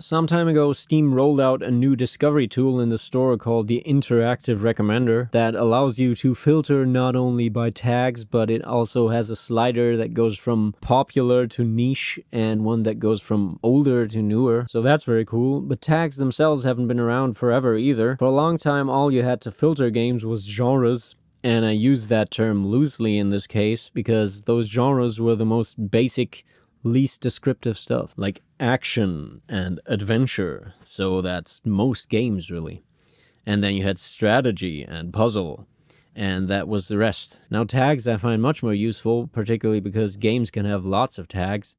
Some time ago, Steam rolled out a new discovery tool in the store called the Interactive Recommender that allows you to filter not only by tags, but it also has a slider that goes from popular to niche and one that goes from older to newer. So that's very cool. But tags themselves haven't been around forever either. For a long time, all you had to filter games was genres. And I use that term loosely in this case because those genres were the most basic, least descriptive stuff, like action and adventure. So that's most games, really. And then you had strategy and puzzle, and that was the rest. Now, tags I find much more useful, particularly because games can have lots of tags.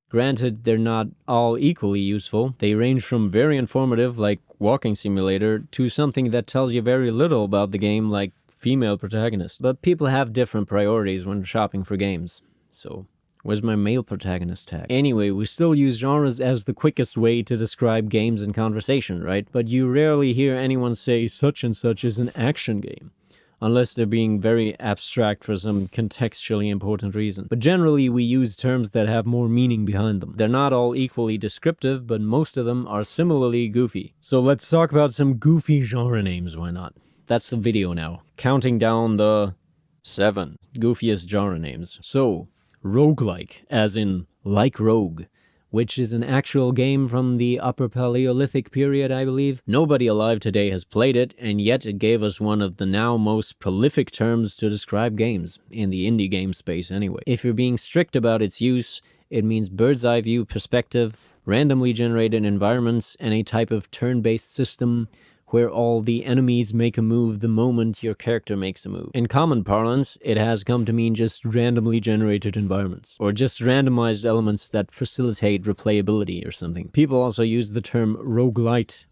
Granted, they're not all equally useful. They range from very informative, like Walking Simulator, to something that tells you very little about the game, like female protagonist. But people have different priorities when shopping for games. So, where's my male protagonist tag? Anyway, we still use genres as the quickest way to describe games in conversation, right? But you rarely hear anyone say such and such is an action game, unless they're being very abstract for some contextually important reason. But generally, we use terms that have more meaning behind them. They're not all equally descriptive, but most of them are similarly goofy. So let's talk about some goofy genre names, why not? That's the video now. Counting down the 7 goofiest genre names. So, roguelike, as in like Rogue, which is an actual game from the Upper Paleolithic period, I believe. Nobody alive today has played it, and yet it gave us one of the now most prolific terms to describe games, in the indie game space anyway. If you're being strict about its use, it means bird's eye view perspective, randomly generated environments, and a type of turn-based system where all the enemies make a move the moment your character makes a move. In common parlance, it has come to mean just randomly generated environments, or just randomized elements that facilitate replayability or something. People also use the term roguelite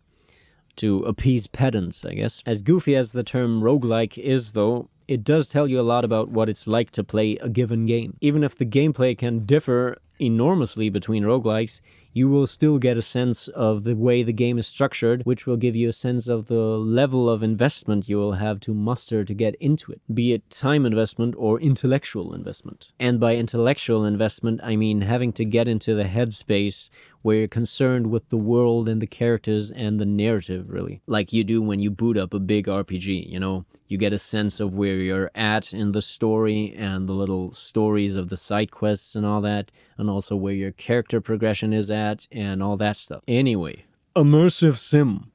to appease pedants, I guess. As goofy as the term roguelike is, though, it does tell you a lot about what it's like to play a given game. Even if the gameplay can differ enormously between roguelikes, you will still get a sense of the way the game is structured, which will give you a sense of the level of investment you will have to muster to get into it, be it time investment or intellectual investment. And by intellectual investment, I mean having to get into the headspace where you're concerned with the world and the characters and the narrative, really. Like you do when you boot up a big RPG, you know? You get a sense of where you're at in the story and the little stories of the side quests and all that, and also where your character progression is at and all that stuff. Anyway, immersive sim.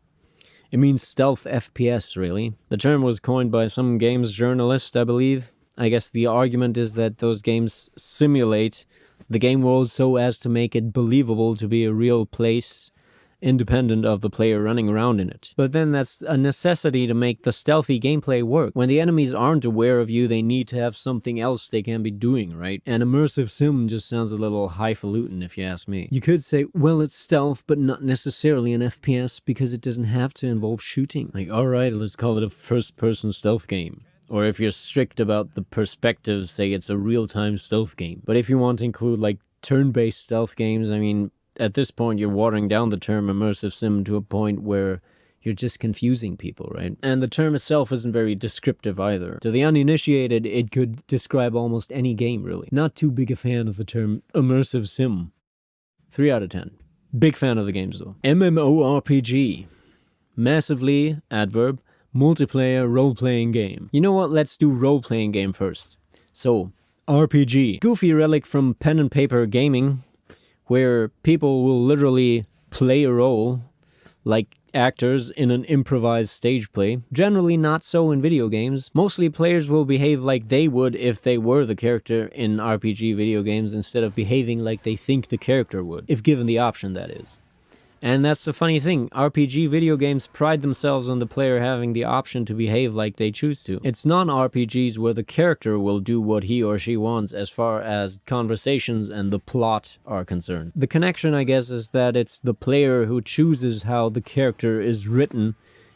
It means stealth FPS, really. The term was coined by some games journalist, I believe. I guess the argument is that those games simulate the game world so as to make it believable to be a real place, independent of the player running around in it. But then that's a necessity to make the stealthy gameplay work. When the enemies aren't aware of you, they need to have something else they can be doing, right? And immersive sim just sounds a little highfalutin if you ask me. You could say, well, it's stealth, but not necessarily an FPS because it doesn't have to involve shooting. Like, alright, let's call it a first-person stealth game. Or if you're strict about the perspective, say it's a real-time stealth game. But if you want to include, like, turn-based stealth games, I mean, at this point, you're watering down the term immersive sim to a point where you're just confusing people, right? And the term itself isn't very descriptive either. To the uninitiated, it could describe almost any game, really. Not too big a fan of the term immersive sim. 3 out of 10. Big fan of the games, though. MMORPG. Massively, adverb, multiplayer role-playing game. You know what? Let's do role-playing game first. So, RPG. Goofy relic from pen and paper gaming, where people will literally play a role, like actors in an improvised stage play. Generally not so in video games. Mostly players will behave like they would if they were the character in RPG video games instead of behaving like they think the character would, if given the option, that is. And that's the funny thing, RPG video games pride themselves on the player having the option to behave like they choose to. It's non-RPGs where the character will do what he or she wants as far as conversations and the plot are concerned. The connection, I guess, is that it's the player who chooses how the character is written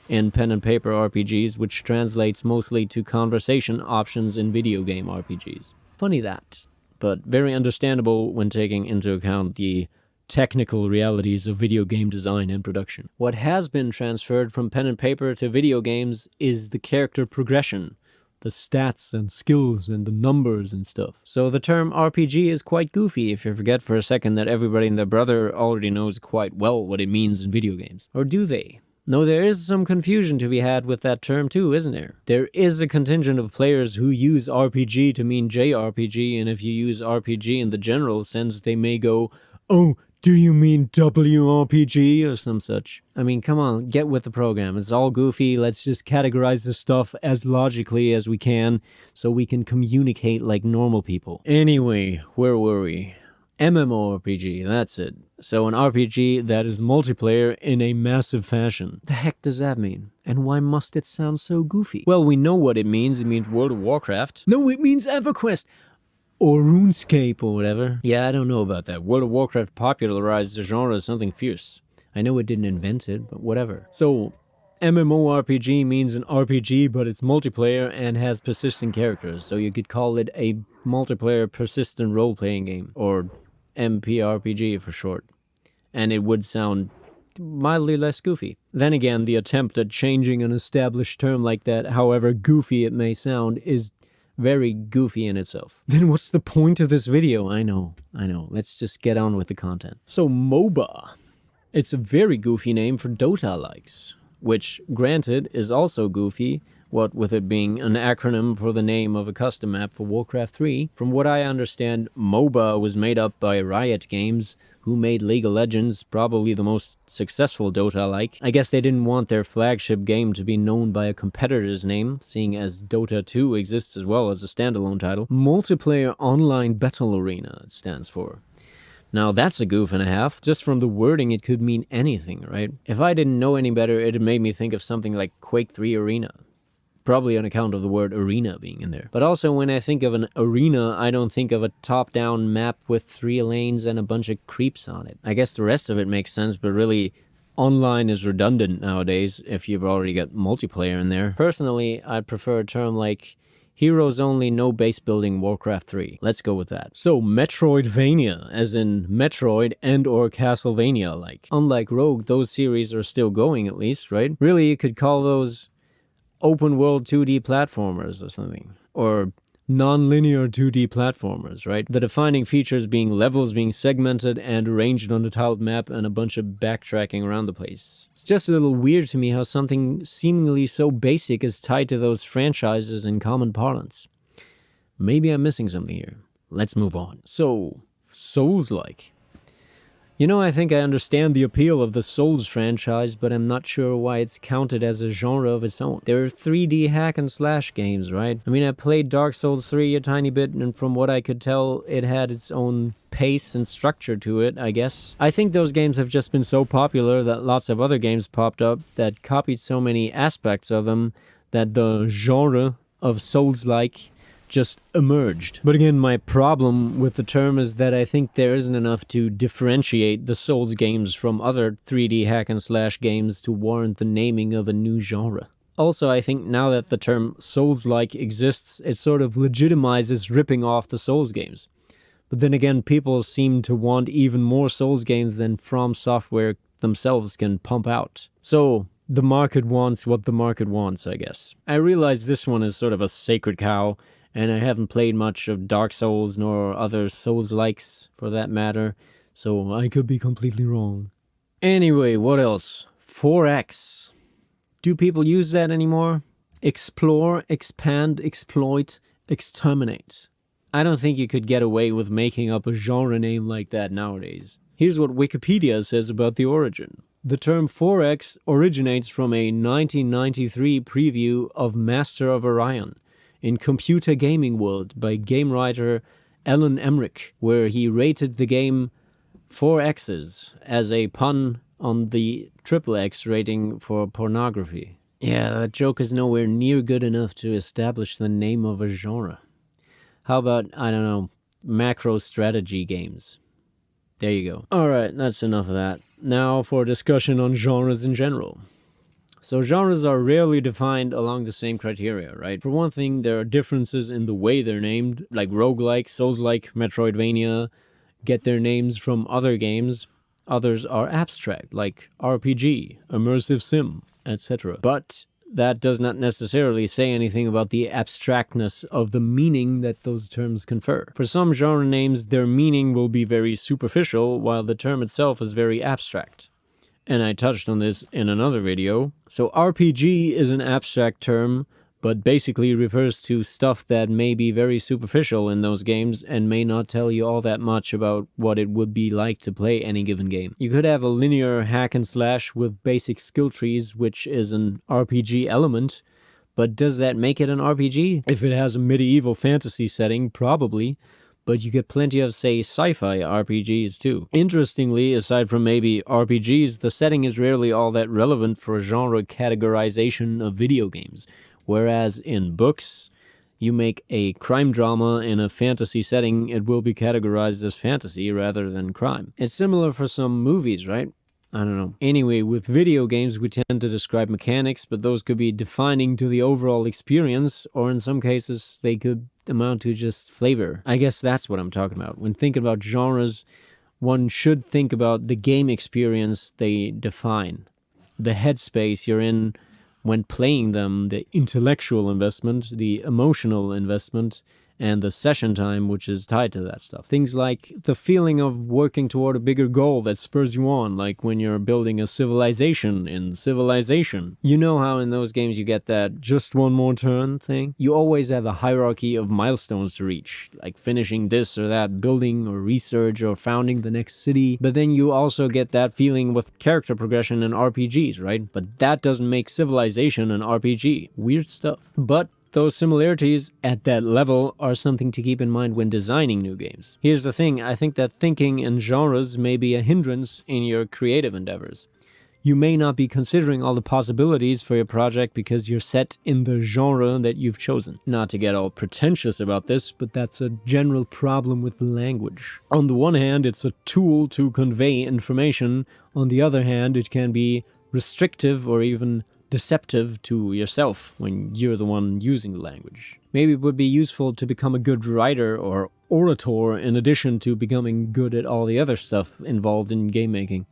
in pen and paper RPGs, which translates mostly to conversation options in video game RPGs. Funny that, but very understandable when taking into account the technical realities of video game design and production. What has been transferred from pen and paper to video games is the character progression, the stats and skills and the numbers and stuff. So the term RPG is quite goofy if you forget for a second that everybody and their brother already knows quite well what it means in video games. Or do they? No, there is some confusion to be had with that term too, isn't there? There is a contingent of players who use RPG to mean JRPG, and if you use RPG in the general sense, they may go, "Oh, do you mean WRPG?" or some such. I mean, come on, get with the program. It's all goofy. Let's just categorize this stuff as logically as we can so we can communicate like normal people. Anyway, where were we? MMORPG, that's it. So an RPG that is multiplayer in a massive fashion. The heck does that mean? And why must it sound so goofy? Well, we know what it means. It means World of Warcraft. No, it means EverQuest. Or RuneScape or whatever. Yeah, I don't know about that. World of Warcraft popularized the genre as something fierce. I know it didn't invent it, but whatever. So, MMORPG means an RPG, but it's multiplayer and has persistent characters. So you could call it a multiplayer persistent role-playing game. Or MPRPG for short. And it would sound mildly less goofy. Then again, the attempt at changing an established term like that, however goofy it may sound, is very goofy in itself. Then what's the point of this video? I know. Let's just get on with the content. So MOBA. It's a very goofy name for Dota likes, which, granted, is also goofy, what with it being an acronym for the name of a custom map for Warcraft 3. From what I understand, MOBA was made up by Riot Games, who made League of Legends, probably the most successful Dota-like. I guess they didn't want their flagship game to be known by a competitor's name, seeing as Dota 2 exists as well as a standalone title. Multiplayer Online Battle Arena, it stands for. Now that's a goof and a half. Just from the wording, it could mean anything, right? If I didn't know any better, it'd made me think of something like Quake 3 Arena. Probably on account of the word arena being in there. But also when I think of an arena, I don't think of a top-down map with 3 lanes and a bunch of creeps on it. I guess the rest of it makes sense, but really, online is redundant nowadays if you've already got multiplayer in there. Personally, I'd prefer a term like Heroes Only No Base Building Warcraft 3. Let's go with that. So, Metroidvania, as in Metroid and or Castlevania-like. Unlike Rogue, those series are still going at least, right? Really, you could call those open world 2D platformers or something. Or non-linear 2D platformers, right? The defining features being levels being segmented and arranged on a tiled map and a bunch of backtracking around the place. It's just a little weird to me how something seemingly so basic is tied to those franchises in common parlance. Maybe I'm missing something here. Let's move on. So, Souls-like. You know, I think I understand the appeal of the Souls franchise, but I'm not sure why it's counted as a genre of its own. They're 3D hack and slash games, right? I mean, I played Dark Souls 3 a tiny bit, and from what I could tell, it had its own pace and structure to it, I guess. I think those games have just been so popular that lots of other games popped up that copied so many aspects of them that the genre of Souls-like just emerged. But again, my problem with the term is that I think there isn't enough to differentiate the Souls games from other 3D hack and slash games to warrant the naming of a new genre. Also, I think now that the term Souls-like exists, it sort of legitimizes ripping off the Souls games. But then again, people seem to want even more Souls games than From Software themselves can pump out. So, the market wants what the market wants, I guess. I realize this one is sort of a sacred cow, and I haven't played much of Dark Souls nor other Souls-likes for that matter, so I could be completely wrong. Anyway, what else? 4X. Do people use that anymore? Explore, expand, exploit, exterminate. I don't think you could get away with making up a genre name like that nowadays. Here's what Wikipedia says about the origin. The term 4X originates from a 1993 preview of Master of Orion in Computer Gaming World by game writer Alan Emmerich, where he rated the game 4X's as a pun on the XXX rating for pornography. Yeah, that joke is nowhere near good enough to establish the name of a genre. How about, I don't know, macro strategy games? There you go. Alright, that's enough of that. Now for a discussion on genres in general. So genres are rarely defined along the same criteria, right? For one thing, there are differences in the way they're named, like roguelike, Souls-like, Metroidvania get their names from other games. Others are abstract, like RPG, immersive sim, etc. But that does not necessarily say anything about the abstractness of the meaning that those terms confer. For some genre names, their meaning will be very superficial, while the term itself is very abstract. And I touched on this in another video. So RPG is an abstract term, but basically refers to stuff that may be very superficial in those games and may not tell you all that much about what it would be like to play any given game. You could have a linear hack and slash with basic skill trees, which is an RPG element, but does that make it an RPG? If it has a medieval fantasy setting, probably, but you get plenty of, say, sci-fi RPGs too. Interestingly, aside from maybe RPGs, the setting is rarely all that relevant for genre categorization of video games. Whereas in books, you make a crime drama in a fantasy setting, it will be categorized as fantasy rather than crime. It's similar for some movies, right? I don't know. Anyway, with video games, we tend to describe mechanics, but those could be defining to the overall experience, or in some cases, they could amount to just flavor. I guess that's what I'm talking about. When thinking about genres, one should think about the game experience they define, the headspace you're in when playing them, the intellectual investment, the emotional investment, and the session time, which is tied to that stuff. Things like the feeling of working toward a bigger goal that spurs you on, like when you're building a civilization in Civilization. You know how in those games you get that just one more turn thing? You always have a hierarchy of milestones to reach, like finishing this or that building or research or founding the next city. But then you also get that feeling with character progression in RPGs, right? But that doesn't make Civilization an RPG. Weird stuff. But those similarities at that level are something to keep in mind when designing new games. Here's the thing, I think that thinking in genres may be a hindrance in your creative endeavors. You may not be considering all the possibilities for your project because you're set in the genre that you've chosen. Not to get all pretentious about this, but that's a general problem with language. On the one hand, it's a tool to convey information. On the other hand, it can be restrictive or even deceptive to yourself when you're the one using the language. Maybe it would be useful to become a good writer or orator in addition to becoming good at all the other stuff involved in game making,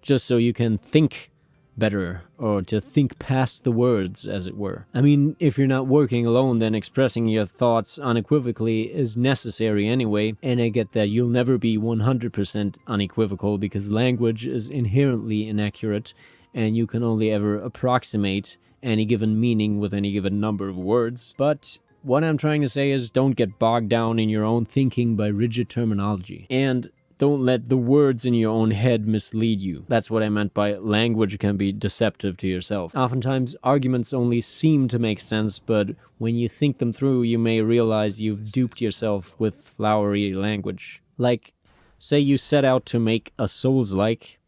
just so you can think better, or to think past the words, as it were. I mean, if you're not working alone, then expressing your thoughts unequivocally is necessary anyway, and I get that you'll never be 100% unequivocal because language is inherently inaccurate, and you can only ever approximate any given meaning with any given number of words. But what I'm trying to say is don't get bogged down in your own thinking by rigid terminology. And don't let the words in your own head mislead you. That's what I meant by language can be deceptive to yourself. Oftentimes, arguments only seem to make sense, but when you think them through, you may realize you've duped yourself with flowery language. Like, say you set out to make a Souls-like,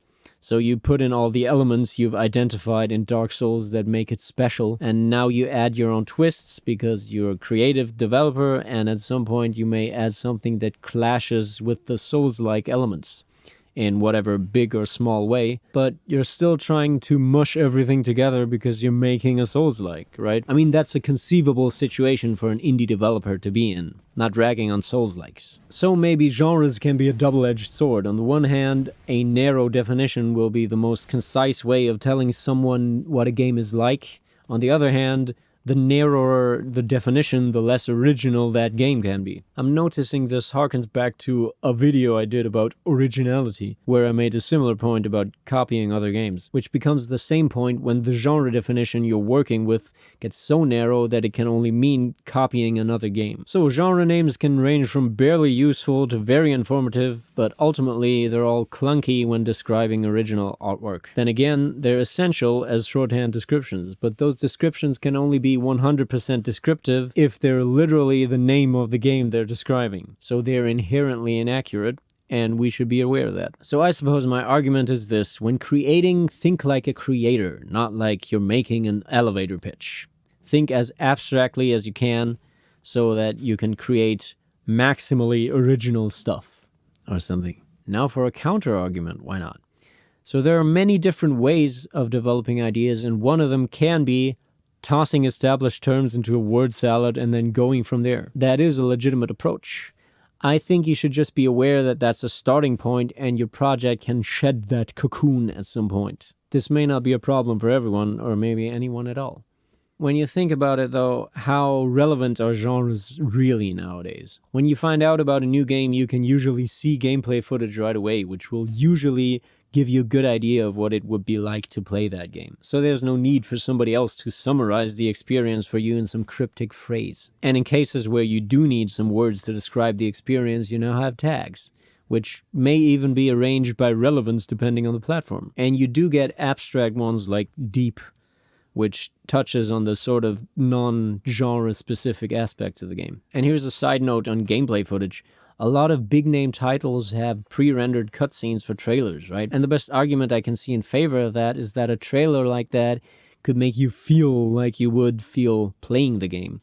so you put in all the elements you've identified in Dark Souls that make it special, and now you add your own twists because you're a creative developer, and at some point you may add something that clashes with the Souls-like elements in whatever big or small way, but you're still trying to mush everything together because you're making a Souls-like, right? I mean, that's a conceivable situation for an indie developer to be in, not dragging on Souls-likes. So maybe genres can be a double-edged sword. On the one hand, a narrow definition will be the most concise way of telling someone what a game is like. On the other hand, the narrower the definition, the less original that game can be. I'm noticing this harkens back to a video I did about originality, where I made a similar point about copying other games, which becomes the same point when the genre definition you're working with gets so narrow that it can only mean copying another game. So genre names can range from barely useful to very informative, but ultimately they're all clunky when describing original artwork. Then again, they're essential as shorthand descriptions, but those descriptions can only be 100% descriptive if they're literally the name of the game they're describing. So they're inherently inaccurate, and we should be aware of that. So I suppose my argument is this: when creating, think like a creator, not like you're making an elevator pitch. Think as abstractly as you can so that you can create maximally original stuff or something. Now for a counter argument, why not? So there are many different ways of developing ideas, and one of them can be tossing established terms into a word salad and then going from there. That is a legitimate approach. I think you should just be aware that that's a starting point and your project can shed that cocoon at some point. This may not be a problem for everyone, or maybe anyone at all. when you think about it though, how relevant are genres really nowadays? When you find out about a new game, you can usually see gameplay footage right away, which will usually give you a good idea of what it would be like to play that game. So there's no need for somebody else to summarize the experience for you in some cryptic phrase. And in cases where you do need some words to describe the experience, you now have tags, which may even be arranged by relevance depending on the platform. And you do get abstract ones like deep, which touches on the sort of non-genre specific aspects of the game. And here's a side note on gameplay footage. A lot of big-name titles have pre-rendered cutscenes for trailers, right? And the best argument I can see in favor of that is that a trailer like that could make you feel like you would feel playing the game.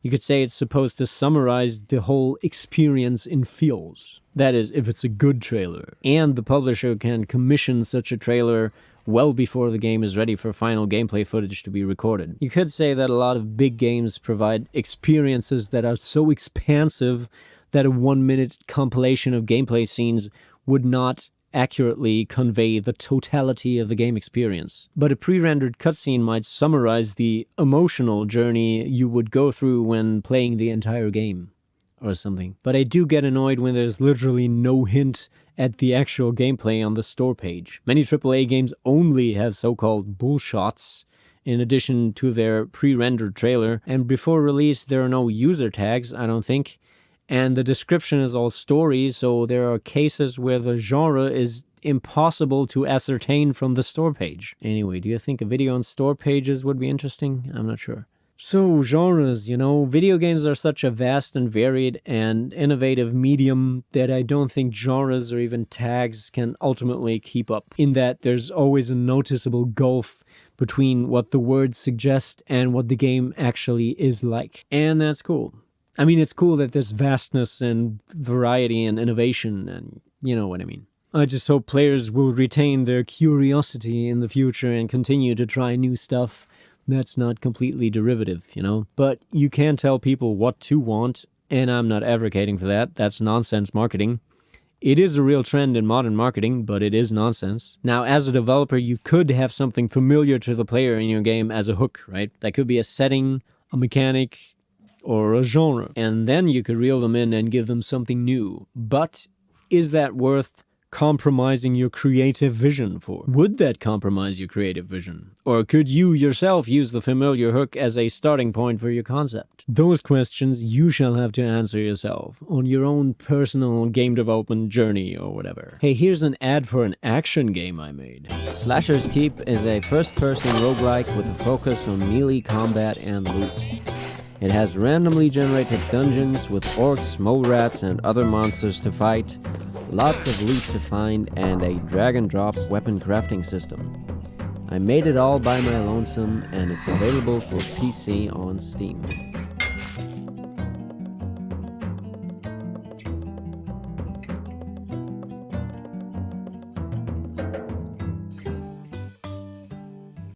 You could say it's supposed to summarize the whole experience in feels. That is, if it's a good trailer. And the publisher can commission such a trailer well before the game is ready for final gameplay footage to be recorded. You could say that a lot of big games provide experiences that are so expansive that a 1-minute compilation of gameplay scenes would not accurately convey the totality of the game experience. But a pre-rendered cutscene might summarize the emotional journey you would go through when playing the entire game, or something. But I do get annoyed when there's literally no hint at the actual gameplay on the store page. Many AAA games only have so-called bullshots in addition to their pre-rendered trailer, and before release there are no user tags, I don't think. And the description is all story, so there are cases where the genre is impossible to ascertain from the store page. Anyway, do you think a video on store pages would be interesting? I'm not sure. So, genres, video games are such a vast and varied and innovative medium that I don't think genres or even tags can ultimately keep up. In that there's always a noticeable gulf between what the words suggest and what the game actually is like. And that's cool. I mean, it's cool that there's vastness and variety and innovation, and you know what I mean. I just hope players will retain their curiosity in the future and continue to try new stuff that's not completely derivative, But you can tell people what to want, and I'm not advocating for that. That's nonsense marketing. It is a real trend in modern marketing, but it is nonsense. Now, as a developer, you could have something familiar to the player in your game as a hook, right? That could be a setting, a mechanic, or a genre, and then you could reel them in and give them something new. But is that worth compromising your creative vision for? Would that compromise your creative vision? Or could you yourself use the familiar hook as a starting point for your concept? Those questions you shall have to answer yourself on your own personal game development journey or whatever. Hey, here's an ad for an action game I made. Slasher's Keep is a first-person roguelike with a focus on melee combat and loot. It has randomly generated dungeons with orcs, mole rats, and other monsters to fight, lots of loot to find, and a drag-and-drop weapon crafting system. I made it all by my lonesome, and it's available for PC on Steam.